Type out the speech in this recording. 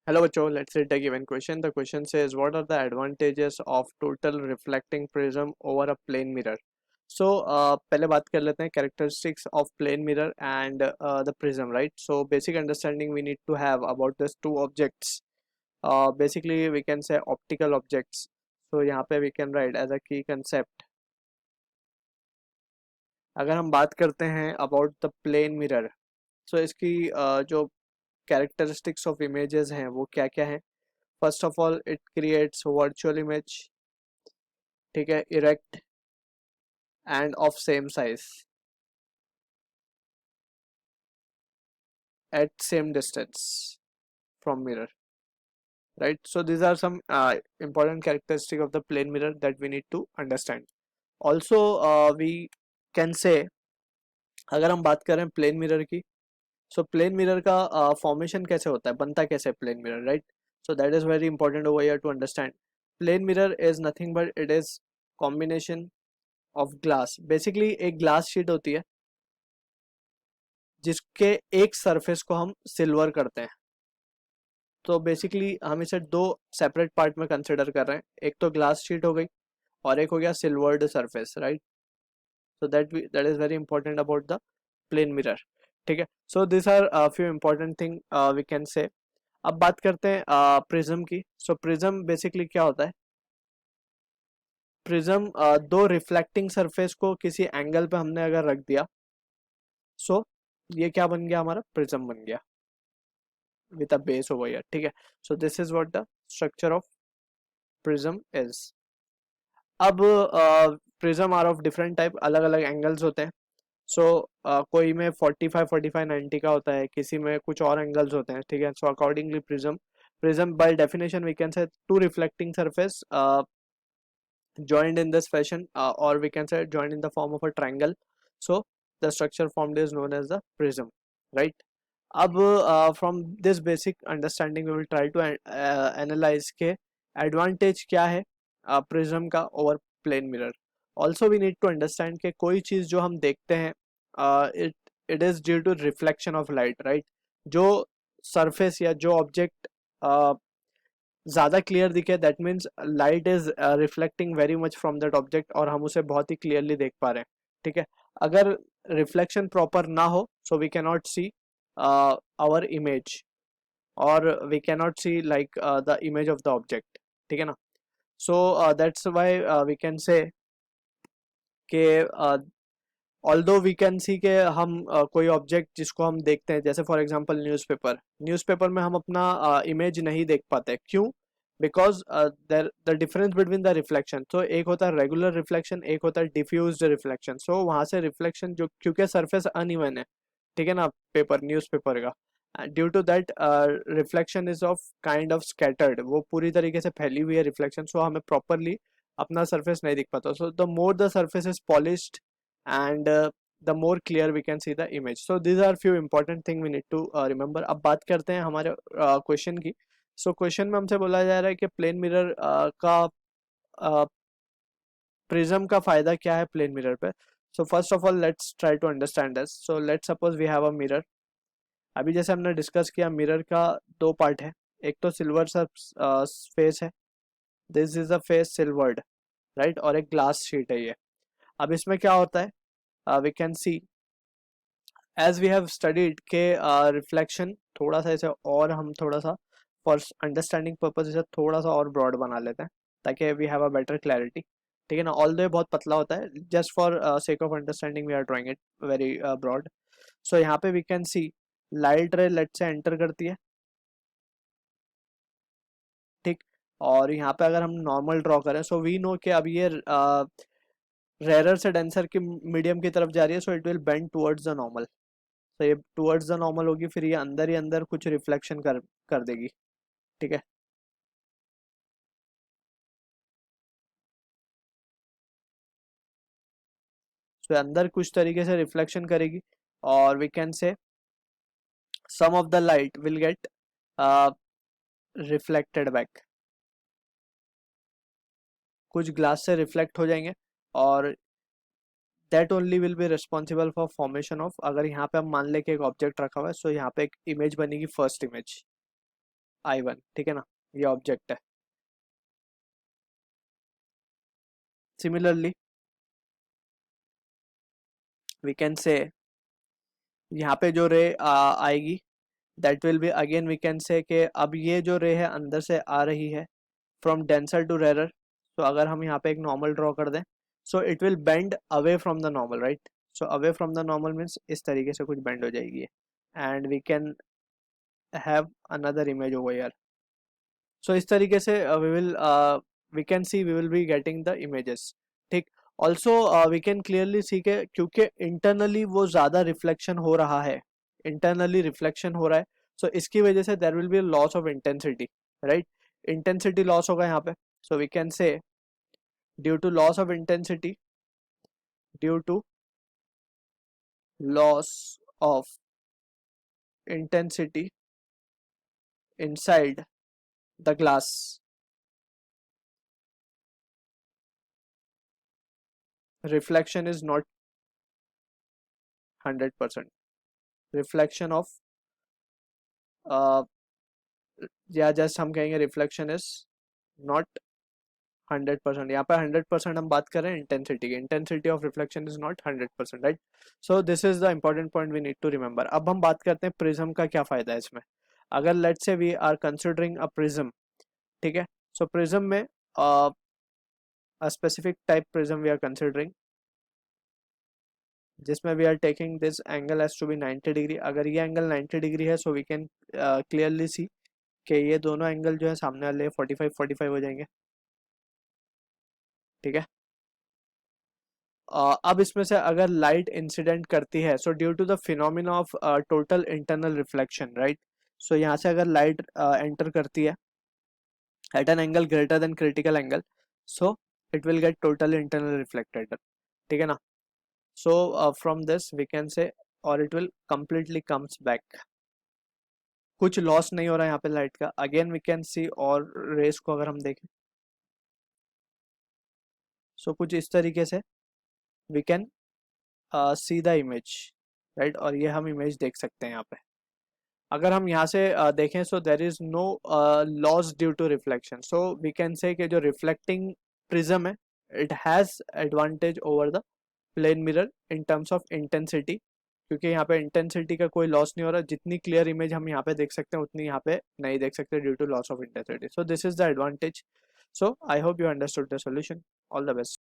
Hello बच्चों, let's read the given question. The question says, what are the advantages of total reflecting prism over a plane mirror? So पहले बात कर लेते हैं characteristics of plane mirror and the prism, right? So basic understanding we need to have about these two objects. Basically we can say optical objects. So यहाँ पे we can write as a key concept. अगर हम बात करते हैं about the plane mirror, so इसकी जो characteristics of images हैं वो क्या क्या हैं? First of all, it creates virtual image, ठीक है, erect and of same size at same distance from mirror, right? So these are some important characteristic of the plane mirror that we need to understand. Also we can say, अगर हम बात करें plane mirror की, so plane mirror का formation कैसे होता है, बनता कैसे plane mirror, right? So that is very important over here to understand. Plane mirror is nothing but it is combination of glass. Basically एक ग्लास शीट होती है जिसके एक सरफेस को हम सिल्वर करते हैं. तो बेसिकली हम इसे दो सेपरेट पार्ट में कंसिडर कर रहे हैं. एक तो ग्लास शीट हो गई और एक हो गया silvered surface, right? So that is very important about the plane mirror. ठीक है, so this are few important thing we can say. अब बात करते हैं प्रिज्म की. सो प्रिज्म बेसिकली क्या होता है? प्रिज्म दो रिफ्लेक्टिंग सरफेस को किसी एंगल पे हमने अगर रख दिया, सो ये क्या बन गया, हमारा प्रिज्म बन गया with a base over here. ठीक है, so this is what the structure of prism is. अब prism are of different type, अलग अलग एंगल्स होते हैं. सो कोई में 45 45 90 का होता है, किसी में कुछ और एंगल्स होते हैं. ठीक है, so accordingly prism by definition we can say two reflecting surface joined in this fashion, or we can say joined in the form of a triangle. So the structure formed is known as the prism, right? अब from this basic understanding we will try to analyze के advantage क्या है prism का over plane mirror. Also we need to understand कि कोई चीज़ जो हम देखते हैं it is due to reflection of light, right? जो surface या जो object ज़्यादा क्लियर दिखे, that means light is reflecting very much from that object और हम उसे बहुत ही क्लियरली देख पा रहे हैं. ठीक है, अगर रिफ्लेक्शन प्रॉपर ना हो so we cannot see our image or we cannot see like the image of the object. ठीक है ना? So that's why we can say कि ऑल्दो वी कैन सी के हम कोई ऑब्जेक्ट जिसको हम देखते हैं, जैसे फॉर एग्जांपल न्यूज़पेपर में हम अपना इमेज नहीं देख पाते. क्यों? Because the difference between the reflection, तो एक होता है रेगुलर रिफ्लेक्शन, एक होता है डिफ्यूज्ड रिफ्लेक्शन. सो वहाँ से रिफ्लेक्शन जो, क्योंकि सरफेस अनइवन है, ठीक है ना, न्यूज़पेपर का, due to that reflection is of kind of scattered, वो पूरी तरीके से फैली हुई है रिफ्लेक्शन. सो हमें प्रॉपरली अपना सरफेस नहीं दिख पाता. So the more the surface is polished and the more clear we can see the image. So these are few important thing we need to remember. अब बात करते हैं हमारे क्वेश्चन की. सो क्वेश्चन में हमसे बोला जा रहा है कि प्लेन मिरर का प्रिज्म का फायदा क्या है प्लेन मिरर पे. So first of all let's try to understand this. So let's suppose we have a mirror. अभी जैसे हमने डिस्कस किया, मिरर का दो पार्ट है. एक तो सिल्वर सा फेस है, this is a face silvered, right, और एक ग्लास शीट है ये. अब इसमें क्या होता है, we can see as we have studied के रिफ्लेक्शन थोड़ा सा इसे और हम थोड़ा सा फॉर अंडरस्टैंडिंग पर्पज इसे थोड़ा सा और ब्रॉड बना लेते हैं ताकि we have a better clarity. ठीक है ना? ऑल्दो बहुत पतला होता है, just for sake of understanding we are drawing it very broad. So यहाँ पे we can see light ray let's say enter करती है, ठीक. और यहाँ पे अगर हम नॉर्मल ड्रॉ करें, सो वी नो कि अब ये रेयर से डेंसर की मीडियम की तरफ जा रही है, सो it will bend towards the normal. तो ये टुवर्ड्स द नॉर्मल होगी, फिर ये अंदर ही अंदर कुछ रिफ्लेक्शन कर देगी. ठीक है, तो अंदर कुछ तरीके से रिफ्लेक्शन करेगी और we can say some of the light will get reflected back. कुछ ग्लास से रिफ्लेक्ट हो जाएंगे और that only will be responsible for formation of, अगर यहाँ पे हम मान ले कि एक ऑब्जेक्ट रखा हुआ है, सो यहाँ पे एक इमेज बनेगी, फर्स्ट इमेज. I1, ठीक है ना, ये ऑब्जेक्ट है। सिमिलरली वी कैन से यहाँ पे जो रे आएगी that will be again we can say कि अब ये जो रे है अंदर से आ रही है फ्रॉम डेंसर टू रेरर। तो अगर हम यहाँ पे एक नॉर्मल ड्रॉ कर दें, so it will bend away from the normal, right. So away from the normal means इस तरीके से कुछ बेंड हो जाएगी, and we can have another image over here. So इस तरीके से we will we can see we will be getting the images, ठीक। Also we can clearly see के क्योंकि इंटरनली वो ज़्यादा रिफ्लेक्शन हो रहा है, इंटरनली रिफ्लेक्शन हो रहा है, सो इसकी वजह से there will be loss of intensity, right. Intensity loss होगा यहाँ पे, so we can say due to loss of intensity, due to loss of intensity inside the glass, reflection is not 100%, reflection of uh, या just हम कहेंगे reflection is not 100%। यहाँ पर 100% हम बात कर रहे हैं इंटेंसिटी की, intensity of reflection is not 100%, right. So this is the important point we need to remember. अब हम बात करते हैं प्रिज्म का क्या फायदा है इसमें। अगर let's say we are considering a prism, ठीक है, सो प्रिज्म में a specific type prism we are considering जिसमें we are taking this angle as to be 90 degree. अगर ये एंगल 90 डिग्री है so we can clearly see कि ये दोनों एंगल जो है सामने वाले 45 हो जाएंगे, ठीक है। अब इसमें से अगर लाइट इंसिडेंट करती है so due to the phenomena of total internal reflection, right. So यहाँ से अगर लाइट एंटर करती है at an angle greater than critical angle, so it will get total internal reflected, ठीक है ना। so from this we can say or it will completely comes back, कुछ loss नहीं हो रहा है यहाँ पे लाइट का। अगेन वी कैन सी और रेस को अगर हम देखें सो कुछ इस तरीके से we can see the image, right. और ये हम इमेज देख सकते हैं यहाँ पे। अगर हम यहाँ से देखें so there is no loss due to reflection, so we can say कि जो रिफ्लेक्टिंग प्रिज्म है it has advantage over the plane mirror in terms of intensity, क्योंकि यहाँ पे इंटेंसिटी का कोई लॉस नहीं हो रहा। जितनी क्लियर इमेज हम यहाँ पे देख सकते हैं उतनी यहाँ पे नहीं देख सकते due to loss of intensity. So this is the advantage. So I hope you understood the solution. All the best.